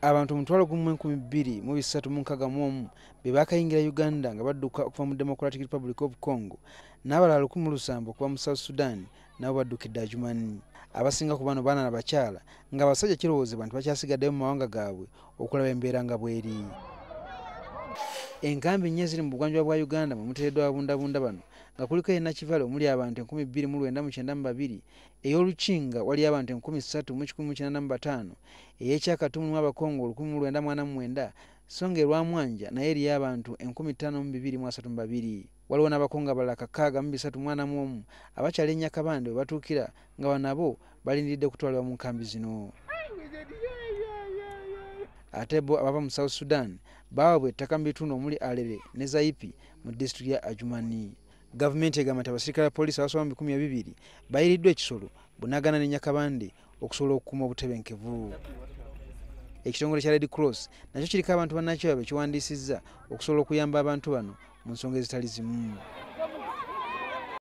Abantu 12,361 be bakayingira Uganda nga badduka okuva mu Democratic Republic of Congo n'abalala 1700 okuva mu South Sudan nabo baddukidde Adjumani. Abasinga ku bano baana na bakyala nga abasajja kirowoozebwa nti bakyasigaddeyo mu mawanga gaabwe okulaba embeera nga bw'eri. Enkambi nnya ziri mu bugwanjuba bwa Uganda mwe muteereddwa ababundabunda bano nga kuliko e Nakivale omuli abantu 2992, ey'Olukinga wali abantu 3195, ey'Ekyakatumu mu Abakongo 1949, so nga Lwamwanja naye eriyo abantu 5232. Waliwo n'Abakongo abalala 641 abakyala e Nyakabande we batuukira nga banabo balindiridde kutwalibwa mu nkambi zino. Ate bo abava mu South Sudan baawabwa ettaka mu bitundu omuli Alere ne Zaipi mu disitulikiti ya Adjumani. Gavumenti egamba nti abasirikale ba poliisi abasoba mu 200 bayiriddwa ekisolo Bunagana ne Nyakabande okusobola okukuuma obutebenkevu. Ekitongole kya Red Cross nakyo kiriko abantu bannakyo bekiwandiisizza okusobola okuyamba abantu bano mu nsonga ezitali zimu.